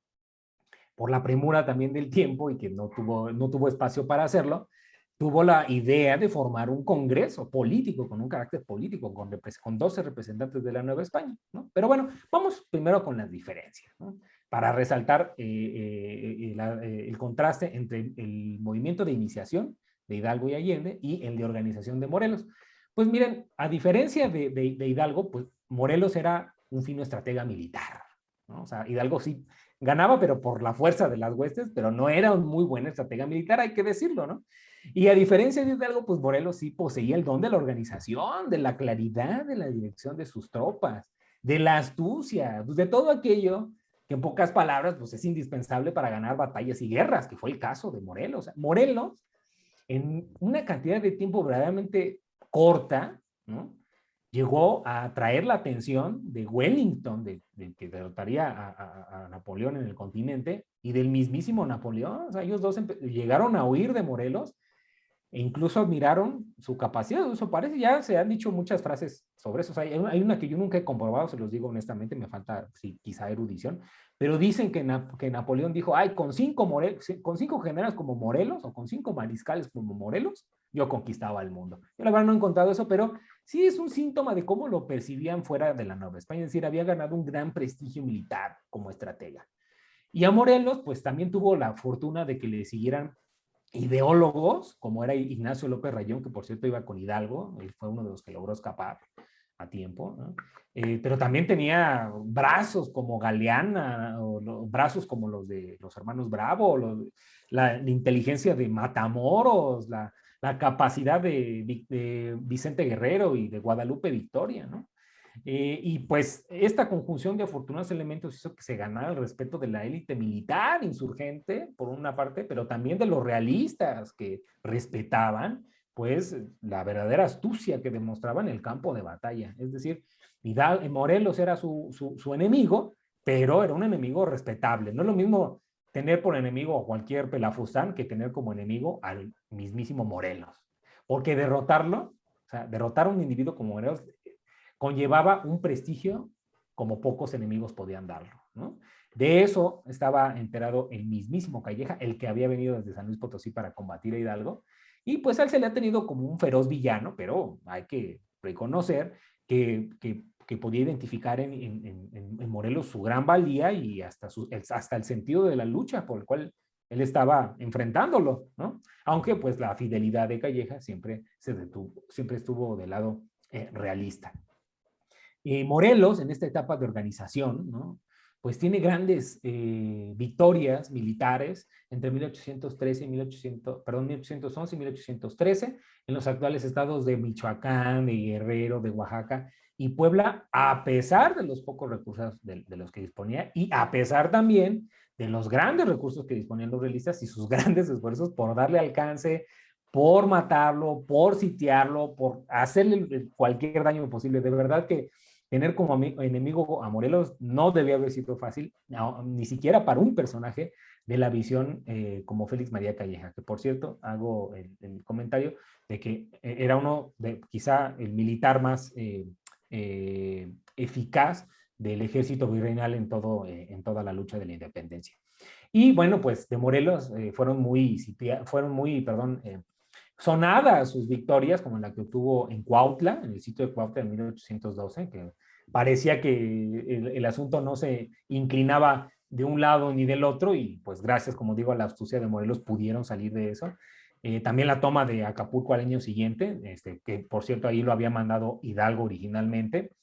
por la premura también del tiempo y que no tuvo espacio para hacerlo, tuvo la idea de formar un congreso político, con un carácter político, con 12 representantes de la Nueva España, ¿no? Pero bueno, vamos primero con las diferencias, ¿no?, para resaltar el contraste entre el movimiento de iniciación de Hidalgo y Allende y el de organización de Morelos. Pues miren, a diferencia de Hidalgo, pues Morelos era un fino estratega militar, ¿no? O sea, Hidalgo sí ganaba, pero por la fuerza de las huestes, pero no era un muy buen estratega militar, hay que decirlo, ¿no? Y a diferencia de Hidalgo, pues Morelos sí poseía el don de la organización, de la claridad de la dirección de sus tropas, de la astucia, pues de todo aquello que en pocas palabras pues es indispensable para ganar batallas y guerras, que fue el caso de Morelos. O sea, Morelos, en una cantidad de tiempo verdaderamente corta, ¿no?, llegó a atraer la atención de Wellington, que derrotaría a Napoleón en el continente, y del mismísimo Napoleón. O sea, ellos dos llegaron a huir de Morelos e incluso admiraron su capacidad. Eso parece, ya se han dicho muchas frases sobre eso. O sea, hay una que yo nunca he comprobado, se los digo honestamente, me falta sí, quizá erudición, pero dicen que Napoleón dijo, ay, con 5 generales como Morelos, o con 5 mariscales como Morelos, yo conquistaba el mundo. Yo la verdad no he encontrado eso, pero sí es un síntoma de cómo lo percibían fuera de la Nueva España. Es decir, había ganado un gran prestigio militar como estratega. Y a Morelos, pues también tuvo la fortuna de que le siguieran ideólogos, como era Ignacio López Rayón, que por cierto iba con Hidalgo, él fue uno de los que logró escapar a tiempo, ¿no? Pero también tenía brazos como Galeana, o brazos como los de los hermanos Bravo, la inteligencia de Matamoros, la capacidad de Vicente Guerrero y de Guadalupe Victoria, ¿no? Y pues esta conjunción de afortunados elementos hizo que se ganara el respeto de la élite militar insurgente, por una parte, pero también de los realistas que respetaban pues la verdadera astucia que demostraban en el campo de batalla. Es decir, Morelos era su enemigo, pero era un enemigo respetable. No es lo mismo tener por enemigo a cualquier pelafustán que tener como enemigo al mismísimo Morelos. Porque derrotarlo, o sea, derrotar a un individuo como Morelos conllevaba un prestigio como pocos enemigos podían darlo, ¿no? De eso estaba enterado el mismísimo Calleja, el que había venido desde San Luis Potosí para combatir a Hidalgo, y pues a él se le ha tenido como un feroz villano, pero hay que reconocer que podía identificar en Morelos su gran valía y hasta el sentido de la lucha por el cual él estaba enfrentándolo, ¿no? Aunque pues la fidelidad de Calleja siempre estuvo del lado realista. Morelos, en esta etapa de organización, ¿no?, pues tiene grandes victorias militares entre 1811 y 1813 en los actuales estados de Michoacán, de Guerrero, de Oaxaca y Puebla, a pesar de los pocos recursos de los que disponía y a pesar también de los grandes recursos que disponían los realistas y sus grandes esfuerzos por darle alcance, por matarlo, por sitiarlo, por hacerle cualquier daño posible. De verdad que tener como enemigo a Morelos no debía haber sido fácil, no, ni siquiera para un personaje de la visión como Félix María Calleja, que por cierto, hago el comentario de que era uno de quizá el militar más eficaz del ejército virreinal en toda la lucha de la independencia. Y bueno, pues de Morelos fueron muy, perdón, sonadas sus victorias, como la que obtuvo en Cuautla, en el sitio de Cuautla en 1812, que parecía que el asunto no se inclinaba de un lado ni del otro, y pues gracias, como digo, a la astucia de Morelos pudieron salir de eso. También la toma de Acapulco al año siguiente, que por cierto ahí lo había mandado Hidalgo originalmente.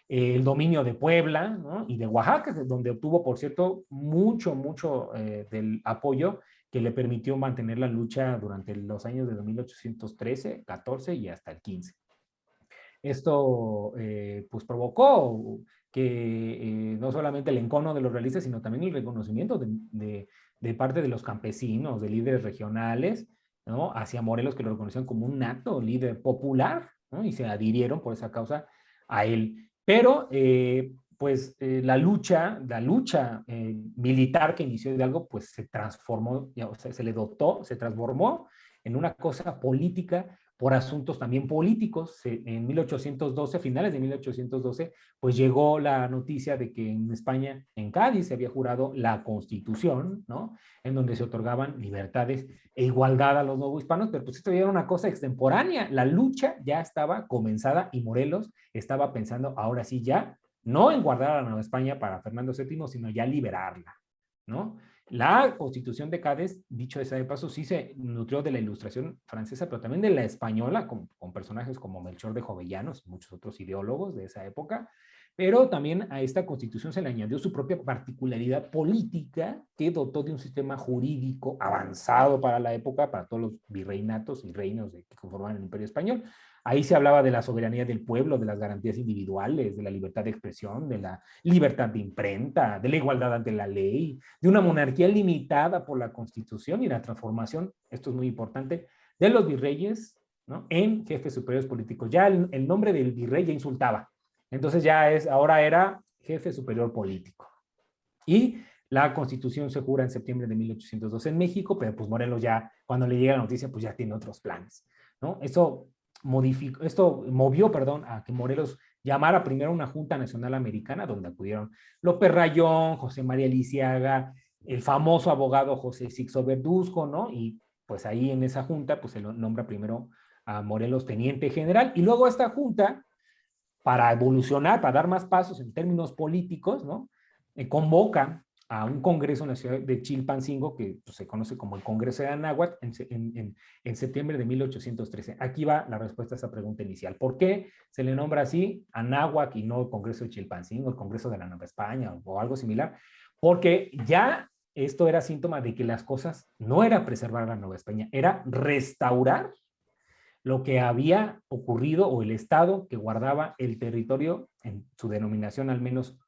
El dominio de Puebla, ¿no? Y de Oaxaca, donde obtuvo, por cierto, mucho del apoyo que le permitió mantener la lucha durante los años de 1813, 14 y hasta el 15. Esto pues provocó que no solamente el encono de los realistas, sino también el reconocimiento de parte de los campesinos, de líderes regionales, ¿no? Hacia Morelos, que lo reconocían como un nato líder popular, ¿no? Y se adhirieron por esa causa a él. Pero pues la lucha militar que inició Hidalgo, pues se transformó, o sea, se le dotó, se transformó en una cosa política por asuntos también políticos. En 1812, finales de 1812, pues llegó la noticia de que en España, en Cádiz, se había jurado la Constitución, ¿no? En donde se otorgaban libertades e igualdad a los novohispanos, pero pues esto ya era una cosa extemporánea. La lucha ya estaba comenzada y Morelos estaba pensando, ahora sí ya, no en guardar a la Nueva España para Fernando VII, sino ya liberarla, ¿no? La Constitución de Cádiz, dicho esa de paso, sí se nutrió de la ilustración francesa, pero también de la española, con personajes como Melchor de Jovellanos y muchos otros ideólogos de esa época, pero también a esta Constitución se le añadió su propia particularidad política que dotó de un sistema jurídico avanzado para la época, para todos los virreinatos y reinos que conformaban el Imperio Español. Ahí se hablaba de la soberanía del pueblo, de las garantías individuales, de la libertad de expresión, de la libertad de imprenta, de la igualdad ante la ley, de una monarquía limitada por la Constitución y la transformación, esto es muy importante, de los virreyes, ¿no? En jefes superiores políticos. Ya el nombre del virrey ya insultaba. Entonces ahora era jefe superior político. Y la Constitución se jura en septiembre de 1812 en México, pero pues Morelos ya, cuando le llega la noticia, pues ya tiene otros planes, ¿no? Esto movió, a que Morelos llamara primero una Junta Nacional Americana, donde acudieron López Rayón, José María Lisiaga, el famoso abogado José Sixto Verduzco, ¿no? Y pues ahí en esa junta, pues se lo nombra primero a Morelos teniente general, y luego esta junta, para evolucionar, para dar más pasos en términos políticos, ¿no? Convoca a un congreso en la ciudad de Chilpancingo, que pues, se conoce como el Congreso de Anáhuac, en septiembre de 1813. Aquí va la respuesta a esa pregunta inicial. ¿Por qué se le nombra así Anáhuac y no el Congreso de Chilpancingo, el Congreso de la Nueva España o algo similar? Porque ya esto era síntoma de que las cosas no era preservar la Nueva España, era restaurar lo que había ocurrido o el Estado que guardaba el territorio en su denominación al menos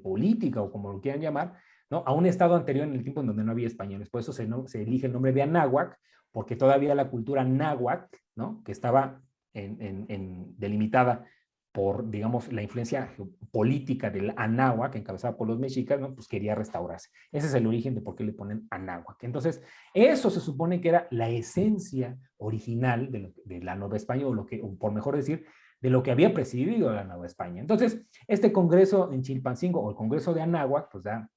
política o como lo quieran llamar, ¿no? A un Estado anterior en el tiempo en donde no había españoles. Por eso se elige el nombre de Anáhuac, porque todavía la cultura náhuatl, ¿no? Que estaba delimitada por, digamos, la influencia política del Anáhuac, encabezada por los mexicas, ¿no? Pues quería restaurarse. Ese es el origen de por qué le ponen Anáhuac. Entonces, eso se supone que era la esencia original de la Nueva España, o por mejor decir, de lo que había presidido la Nueva España. Entonces, este congreso en Chilpancingo, o el congreso de Anáhuac, pues ya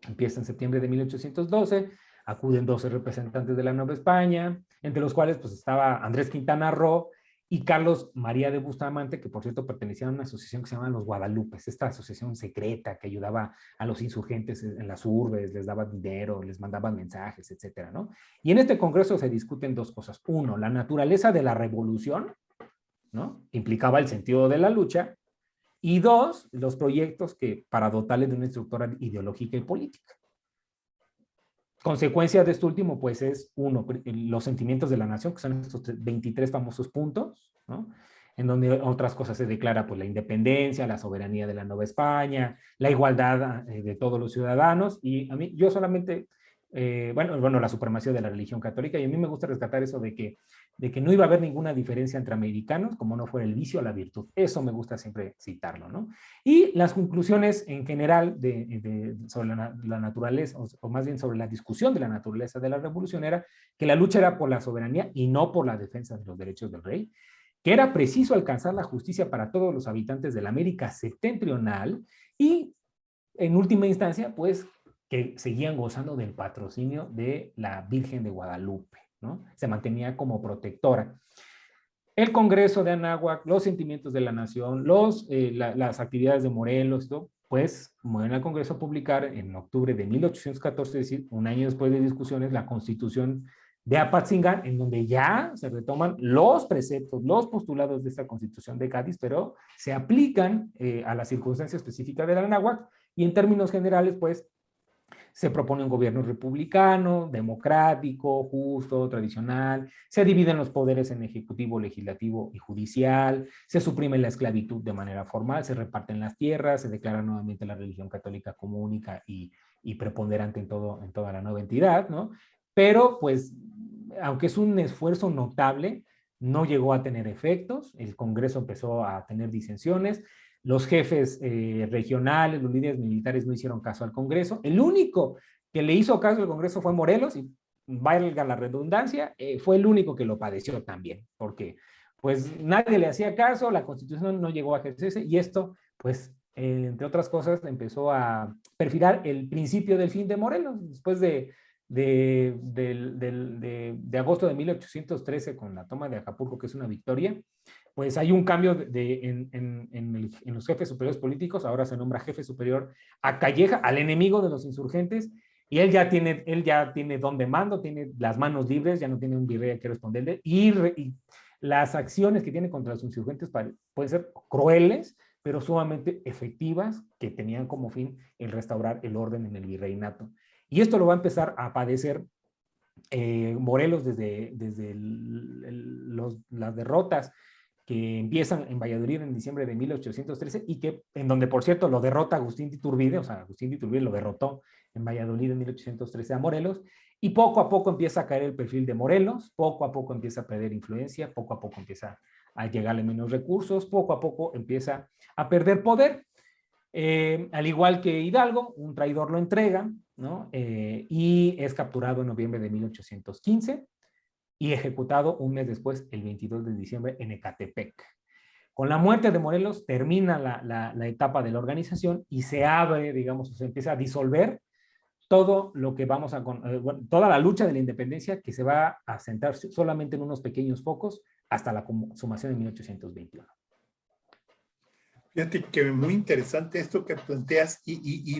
empieza en septiembre de 1812, acuden 12 representantes de la Nueva España, entre los cuales pues estaba Andrés Quintana Roo y Carlos María de Bustamante, que por cierto pertenecían a una asociación que se llama Los Guadalupes, esta asociación secreta que ayudaba a los insurgentes en las urbes, les daba dinero, les mandaba mensajes, etcétera, ¿no? Y en este congreso se discuten dos cosas. Uno, la naturaleza de la revolución, ¿no? Implicaba el sentido de la lucha. Y dos, los proyectos para dotarle de una estructura ideológica y política. Consecuencia de esto último, pues es uno, los sentimientos de la nación, que son estos 23 famosos puntos, ¿no? En donde otras cosas se declara, pues la independencia, la soberanía de la Nueva España, la igualdad de todos los ciudadanos, y a mí, yo solamente, bueno, la supremacía de la religión católica, y a mí me gusta rescatar eso de que de que no iba a haber ninguna diferencia entre americanos, como no fuera el vicio o la virtud. Eso me gusta siempre citarlo, ¿no? Y las conclusiones en general sobre la naturaleza, o más bien sobre la discusión de la naturaleza de la revolución, era que la lucha era por la soberanía y no por la defensa de los derechos del rey, que era preciso alcanzar la justicia para todos los habitantes de la América septentrional y, en última instancia, pues, que seguían gozando del patrocinio de la Virgen de Guadalupe, ¿no? Se mantenía como protectora. El Congreso de Anáhuac, los sentimientos de la nación, las actividades de Morelos, todo, pues mueven al Congreso a publicar en octubre de 1814, es decir, un año después de discusiones, la Constitución de Apatzingán, en donde ya se retoman los preceptos, los postulados de esta Constitución de Cádiz, pero se aplican a la circunstancia específica del Anáhuac, y en términos generales, pues, se propone un gobierno republicano, democrático, justo, tradicional, se dividen los poderes en ejecutivo, legislativo y judicial, se suprime la esclavitud de manera formal, se reparten las tierras, se declara nuevamente la religión católica como única y preponderante en toda la nueva entidad, ¿no? Pero, pues, aunque es un esfuerzo notable, no llegó a tener efectos, el Congreso empezó a tener disensiones, los jefes regionales, los líderes militares no hicieron caso al Congreso. El único que le hizo caso al Congreso fue Morelos, y valga la redundancia, fue el único que lo padeció también, porque pues nadie le hacía caso, la Constitución no llegó a ejercerse, y esto, pues, entre otras cosas, empezó a perfilar el principio del fin de Morelos, después de agosto de 1813, con la toma de Acapulco, que es una victoria. Pues hay un cambio en los jefes superiores políticos. Ahora se nombra jefe superior a Calleja, al enemigo de los insurgentes, y él ya tiene don de mando, tiene las manos libres, ya no tiene un virrey a que responderle, y las acciones que tiene contra los insurgentes pueden ser crueles, pero sumamente efectivas, que tenían como fin el restaurar el orden en el virreinato. Y esto lo va a empezar a padecer Morelos desde las derrotas que empiezan en Valladolid en diciembre de 1813, y que, en donde, por cierto, lo derrota Agustín de Iturbide, o sea, Agustín de Iturbide lo derrotó en Valladolid en 1813 a Morelos, y poco a poco empieza a caer el perfil de Morelos, poco a poco empieza a perder influencia, poco a poco empieza a llegarle menos recursos, poco a poco empieza a perder poder. Al igual que Hidalgo, un traidor lo entrega, ¿no? Y es capturado en noviembre de 1815 y ejecutado un mes después, el 22 de diciembre, en Ecatepec. Con la muerte de Morelos termina la etapa de la organización y se abre, digamos, se empieza a disolver todo lo que toda la lucha de la independencia, que se va a centrar solamente en unos pequeños focos hasta la consumación de 1821. Fíjate que muy interesante esto que planteas, y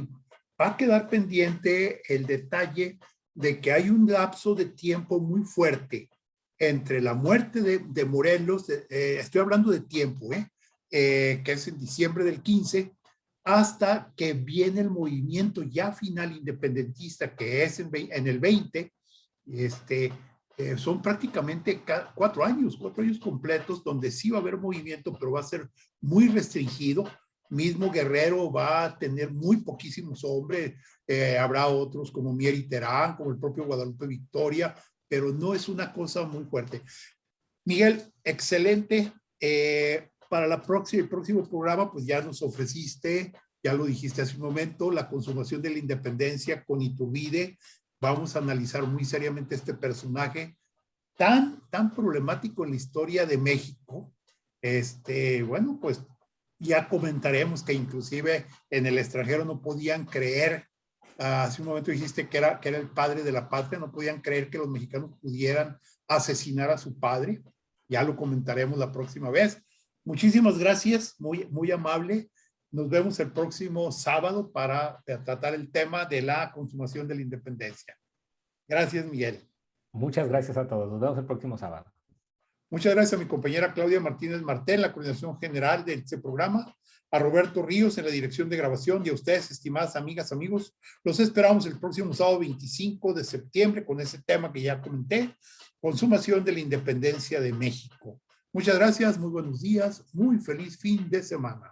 va a quedar pendiente el detalle de que hay un lapso de tiempo muy fuerte entre la muerte de Morelos, estoy hablando de tiempo, que es en diciembre del 15, hasta que viene el movimiento ya final independentista, que es en el 20, son prácticamente 4 años completos, donde sí va a haber movimiento, pero va a ser muy restringido. Mismo Guerrero va a tener muy poquísimos hombres, habrá otros como Mier y Terán, como el propio Guadalupe Victoria, pero no es una cosa muy fuerte. Miguel, excelente. Para el próximo programa, pues ya nos ofreciste, ya lo dijiste hace un momento, la consumación de la independencia con Iturbide. Vamos a analizar muy seriamente este personaje tan problemático en la historia de México. Bueno, pues ya comentaremos que inclusive en el extranjero no podían creer, hace un momento dijiste que era el padre de la patria, no podían creer que los mexicanos pudieran asesinar a su padre. Ya lo comentaremos la próxima vez. Muchísimas gracias, muy amable. Nos vemos el próximo sábado para tratar el tema de la consumación de la independencia. Gracias, Miguel. Muchas gracias a todos. Nos vemos el próximo sábado. Muchas gracias a mi compañera Claudia Martínez Martel, la coordinación general de este programa, a Roberto Ríos en la dirección de grabación, y a ustedes, estimadas amigas, amigos, los esperamos el próximo sábado 25 de septiembre con ese tema que ya comenté, consumación de la independencia de México. Muchas gracias, muy buenos días, muy feliz fin de semana.